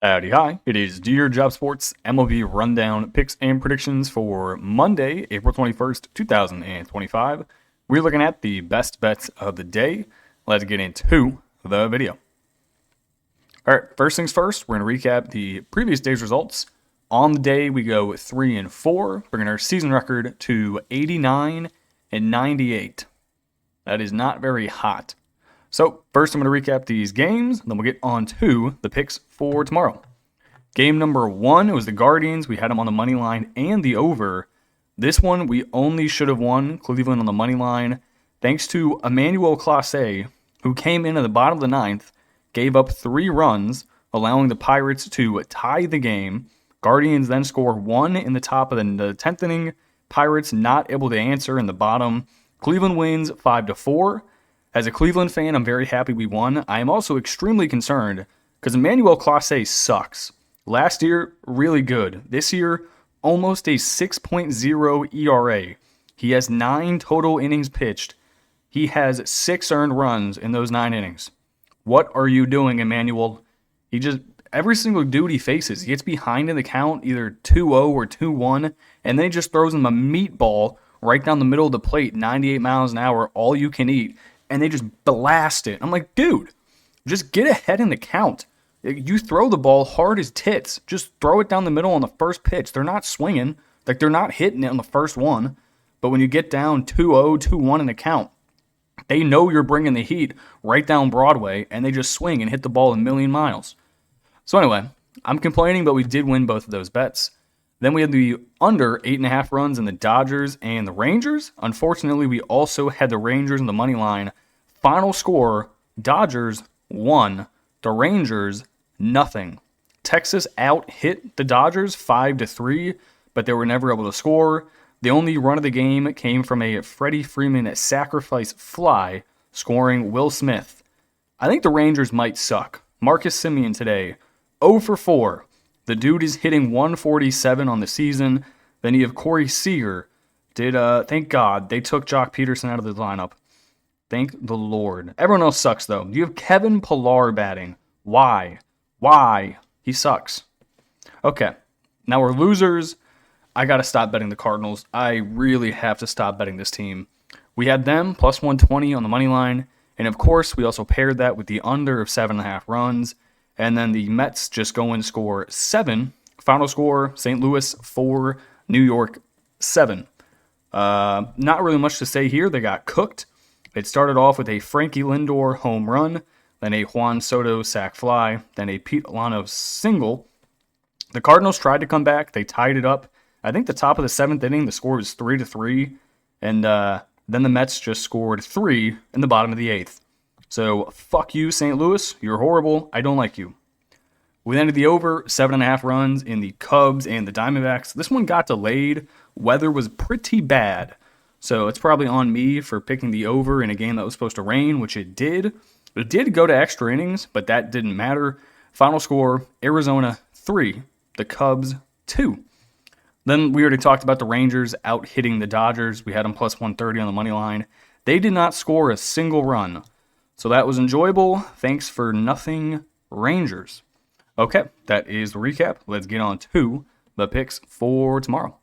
Howdy, hi. It is Dear Job Sports MLB Rundown picks and predictions for Monday, April 21st, 2025. We're looking at the best bets of the day. Let's get into the video. All right, first things first, we're going to recap the previous day's results. On the day, we go 3-4, bringing our season record to 89 and 98. That is not very hot. So, first I'm going to recap these games, then we'll get on to the picks for tomorrow. Game number 1 was the Guardians. We had them on the money line and the over. This one we only should have won, Cleveland on the money line, thanks to Emmanuel Clase, who came in at the bottom of the ninth, gave up 3 runs, allowing the Pirates to tie the game. Guardians then score 1 in the top of the 10th inning. Pirates not able to answer in the bottom. Cleveland wins 5-4. As a Cleveland fan, I'm very happy we won. I am also extremely concerned because Emmanuel Clase sucks. Last year, really good. This year, almost a 6.0 ERA. He has 9 total innings pitched. He has 6 earned runs in those 9 innings. What are you doing, Emmanuel? Every single dude he faces, he gets behind in the count, either 2-0 or 2-1, and then he just throws him a meatball right down the middle of the plate, 98 miles an hour, all you can eat. And they just blast it. I'm like, dude, just get ahead in the count. You throw the ball hard as tits. Just throw it down the middle on the first pitch. They're not swinging. Like, they're not hitting it on the first one. But when you get down 2-0, 2-1 in the count, they know you're bringing the heat right down Broadway, and they just swing and hit the ball a million miles. So anyway, I'm complaining, but we did win both of those bets. Then we had the under 8.5 runs in the Dodgers and the Rangers. Unfortunately, we also had the Rangers in the money line. Final score, Dodgers 1, the Rangers nothing. Texas out-hit the Dodgers 5-3, but they were never able to score. The only run of the game came from a Freddie Freeman sacrifice fly, scoring Will Smith. I think the Rangers might suck. Marcus Semien today, 0-4. The dude is hitting 147 on the season. Then you have Corey Seager. Thank God they took Jock Peterson out of the lineup. Thank the Lord. Everyone else sucks, though. You have Kevin Pillar batting. Why? He sucks. Okay, now we're losers. I got to stop betting the Cardinals. I really have to stop betting this team. We had them plus 120 on the money line. And, of course, we also paired that with the under of 7.5 runs. And then the Mets just go and score 7. Final score, St. Louis 4, New York 7. Not really much to say here. They got cooked. It started off with a Frankie Lindor home run, then a Juan Soto sac fly, then a Pete Alano single. The Cardinals tried to come back. They tied it up. I think the top of the 7th inning, the score was 3-3. And then the Mets just scored 3 in the bottom of the 8th. So, fuck you, St. Louis. You're horrible. I don't like you. We ended the over, 7.5 runs in the Cubs and the Diamondbacks. This one got delayed. Weather was pretty bad. So, it's probably on me for picking the over in a game that was supposed to rain, which it did. It did go to extra innings, but that didn't matter. Final score, Arizona 3, the Cubs 2. Then we already talked about the Rangers out hitting the Dodgers. We had them plus 130 on the money line. They did not score a single run. So that was enjoyable. Thanks for nothing, Rangers. Okay, that is the recap. Let's get on to the picks for tomorrow.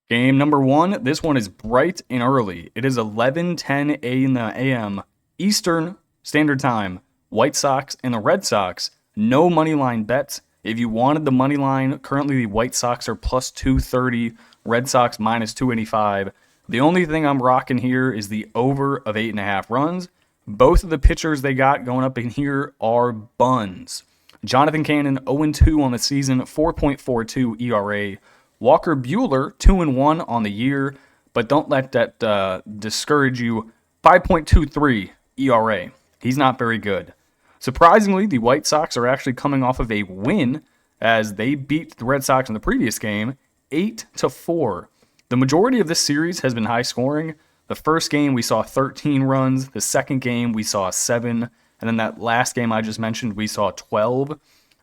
Game number 1. This one is bright and early. It is 11:10 a.m. Eastern Standard Time. White Sox and the Red Sox. No money line bets. If you wanted the money line, currently the White Sox are plus 230, Red Sox minus 285. The only thing I'm rocking here is the over of 8.5 runs. Both of the pitchers they got going up in here are buns. Jonathan Cannon, 0-2 on the season, 4.42 ERA. Walker Buehler, 2-1 on the year, but don't let that discourage you. 5.23 ERA. He's not very good. Surprisingly, the White Sox are actually coming off of a win as they beat the Red Sox in the previous game, 8-4. The majority of this series has been high scoring. The first game we saw 13 runs. The second game we saw 7. And then that last game I just mentioned we saw 12.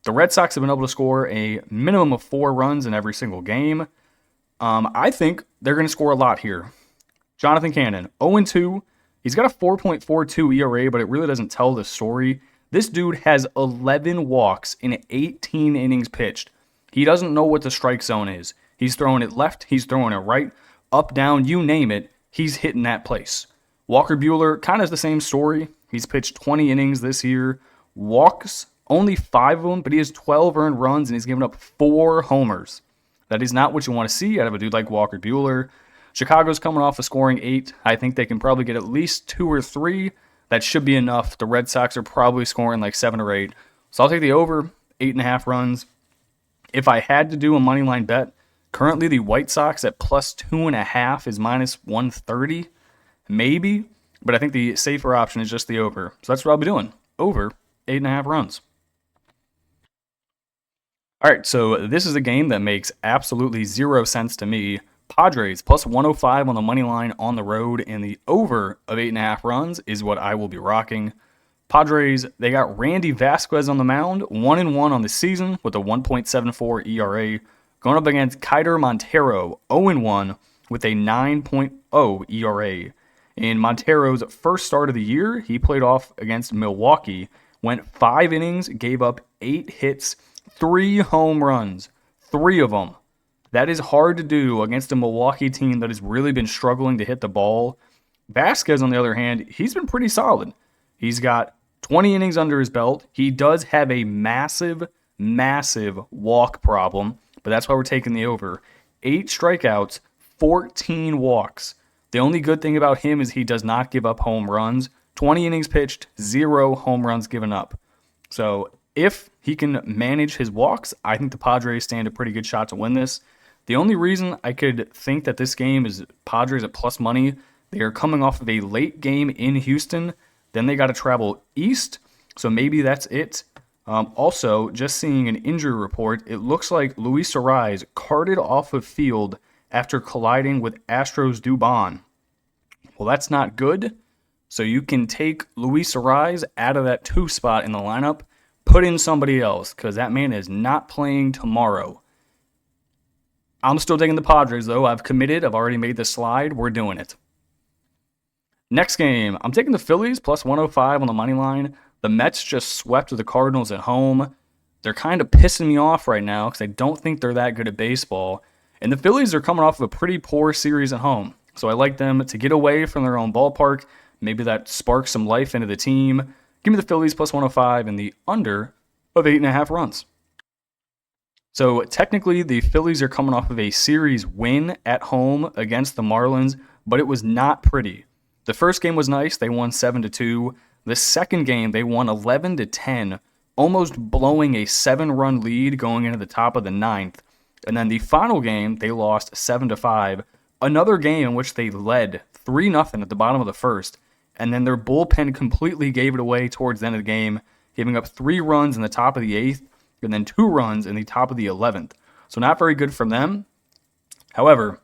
The Red Sox have been able to score a minimum of 4 runs in every single game. I think they're going to score a lot here. Jonathan Cannon, 0-2. He's got a 4.42 ERA, but it really doesn't tell the story. This dude has 11 walks in 18 innings pitched. He doesn't know what the strike zone is. He's throwing it left, he's throwing it right, up, down, you name it, he's hitting that place. Walker Buehler, kind of the same story. He's pitched 20 innings this year. Walks, only 5 of them, but he has 12 earned runs and he's given up 4 homers. That is not what you want to see out of a dude like Walker Buehler. Chicago's coming off of scoring 8. I think they can probably get at least 2 or 3. That should be enough. The Red Sox are probably scoring like 7 or 8. So I'll take the over, 8.5 runs. If I had to do a money line bet, currently the White Sox at plus 2.5 is minus 130. Maybe, but I think the safer option is just the over. So that's what I'll be doing. Over 8.5 runs. All right, so this is a game that makes absolutely 0 sense to me. Padres plus 105 on the money line on the road, and the over of 8.5 runs is what I will be rocking. Padres, they got Randy Vasquez on the mound, 1-1 on the season with a 1.74 ERA, going up against Keider Montero, 0-1 with a 9.0 ERA. In Montero's first start of the year, he played off against Milwaukee, went 5 innings, gave up 8 hits, 3 home runs, 3 of them. That is hard to do against a Milwaukee team that has really been struggling to hit the ball. Vasquez, on the other hand, he's been pretty solid. He's got 20 innings under his belt. He does have a massive walk problem, but that's why we're taking the over. 8 strikeouts, 14 walks. The only good thing about him is he does not give up home runs. 20 innings pitched, 0 home runs given up. So if he can manage his walks, I think the Padres stand a pretty good shot to win this. The only reason I could think that this game is Padres at plus money, they are coming off of a late game in Houston. Then they got to travel east, so maybe that's it. Also, just seeing an injury report, it looks like Luis Ariz carted off of field after colliding with Astros Dubon. Well, that's not good. So you can take Luis Ariz out of that 2 spot in the lineup, put in somebody else, because that man is not playing tomorrow. I'm still taking the Padres, though. I've committed. I've already made the slide. We're doing it. Next game, I'm taking the Phillies plus 105 on the money line. The Mets just swept the Cardinals at home. They're kind of pissing me off right now because I don't think they're that good at baseball. And the Phillies are coming off of a pretty poor series at home. So I like them to get away from their own ballpark. Maybe that sparks some life into the team. Give me the Phillies plus 105 and the under of 8.5 runs. So technically, the Phillies are coming off of a series win at home against the Marlins, but it was not pretty. The first game was nice. They won 7-2. The second game, they won 11-10, almost blowing a 7-run lead going into the top of the 9th. And then the final game, they lost 7-5. Another game in which they led 3-0 at the bottom of the first. And then their bullpen completely gave it away towards the end of the game, giving up 3 runs in the top of the 8th, and then 2 runs in the top of the 11th. So not very good from them. However,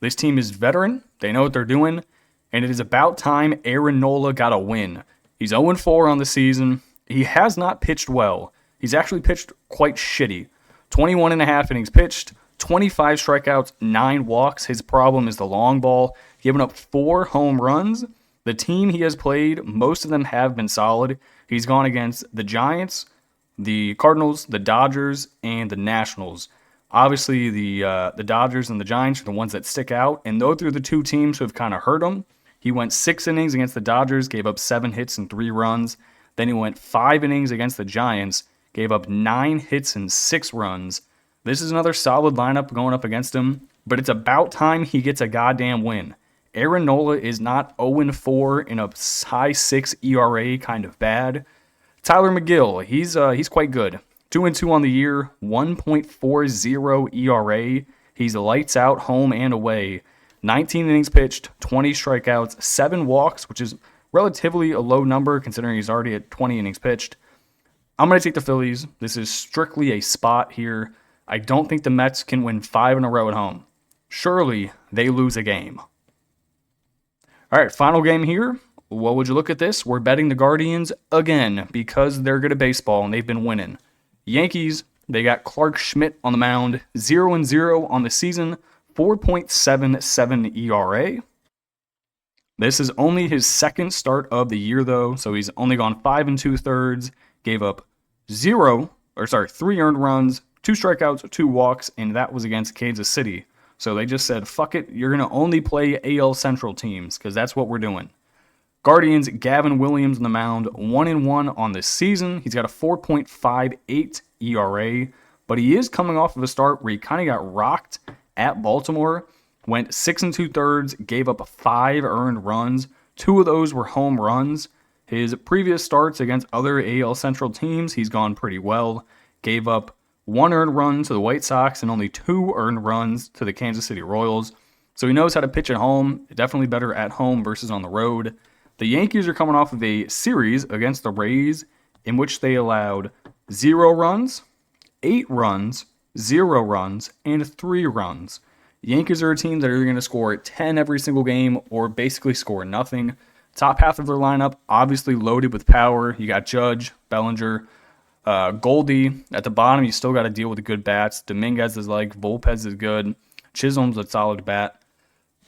this team is veteran. They know what they're doing. And it is about time Aaron Nola got a win. He's 0-4 on the season. He has not pitched well. He's actually pitched quite shitty. 21.5 innings pitched, 25 strikeouts, 9 walks. His problem is the long ball, giving up 4 home runs. The team he has played, most of them have been solid. He's gone against the Giants, the Cardinals, the Dodgers, and the Nationals. Obviously, the Dodgers and the Giants are the ones that stick out, and those are the 2 teams who have kind of hurt him. He went 6 innings against the Dodgers, gave up 7 hits and 3 runs. Then he went 5 innings against the Giants, gave up 9 hits and 6 runs. This is another solid lineup going up against him, but it's about time he gets a goddamn win. Aaron Nola is not 0-4 in a high 6 ERA kind of bad. Tyler McGill, he's quite good. 2-2 on the year, 1.40 ERA. He's lights out home and away. 19 innings pitched, 20 strikeouts, 7 walks, which is relatively a low number considering he's already at 20 innings pitched. I'm going to take the Phillies. This is strictly a spot here. I don't think the Mets can win 5 in a row at home. Surely they lose a game. All right, final game here. What would you look at this? We're betting the Guardians again because they're good at baseball and they've been winning. Yankees, they got Clark Schmidt on the mound, 0-0 on the season, 4.77 ERA. This is only his second start of the year, though, so he's only gone 5 2/3. gave up 3 earned runs, 2 strikeouts, 2 walks, and that was against Kansas City. So they just said, fuck it, you're going to only play AL Central teams because that's what we're doing. Guardians, Gavin Williams on the mound, 1-1 on the season. He's got a 4.58 ERA, but he is coming off of a start where he kind of got rocked at Baltimore. Went 6 2/3, gave up 5 earned runs. 2 of those were home runs. His previous starts against other AL Central teams, he's gone pretty well. Gave up 1 earned run to the White Sox and only 2 earned runs to the Kansas City Royals. So he knows how to pitch at home. Definitely better at home versus on the road. The Yankees are coming off of a series against the Rays in which they allowed 0 runs, 8 runs, 0 runs, and 3 runs. The Yankees are a team that are going to score 10 every single game or basically score nothing. Top half of their lineup, obviously loaded with power. You got Judge, Bellinger, Goldie. At the bottom, you still got to deal with the good bats. Dominguez is like, Volpez is good. Chisholm's a solid bat.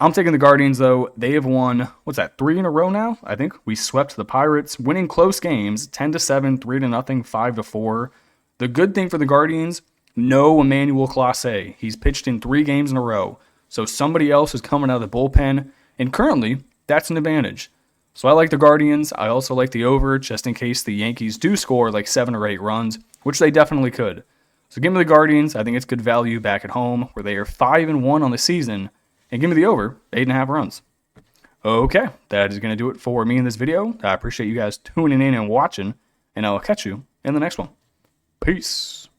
I'm taking the Guardians, though. They have won, 3 in a row now? I think we swept the Pirates, winning close games, 10-7, 3-0, 5-4. The good thing for the Guardians, no Emmanuel Clase. He's pitched in 3 games in a row. So somebody else is coming out of the bullpen, and currently, that's an advantage. So I like the Guardians. I also like the over, just in case the Yankees do score like 7 or 8 runs, which they definitely could. So give me the Guardians. I think it's good value back at home, where they are 5-1 on the season. And give me the over, 8.5 runs. Okay, that is going to do it for me in this video. I appreciate you guys tuning in and watching, and I'll catch you in the next one. Peace.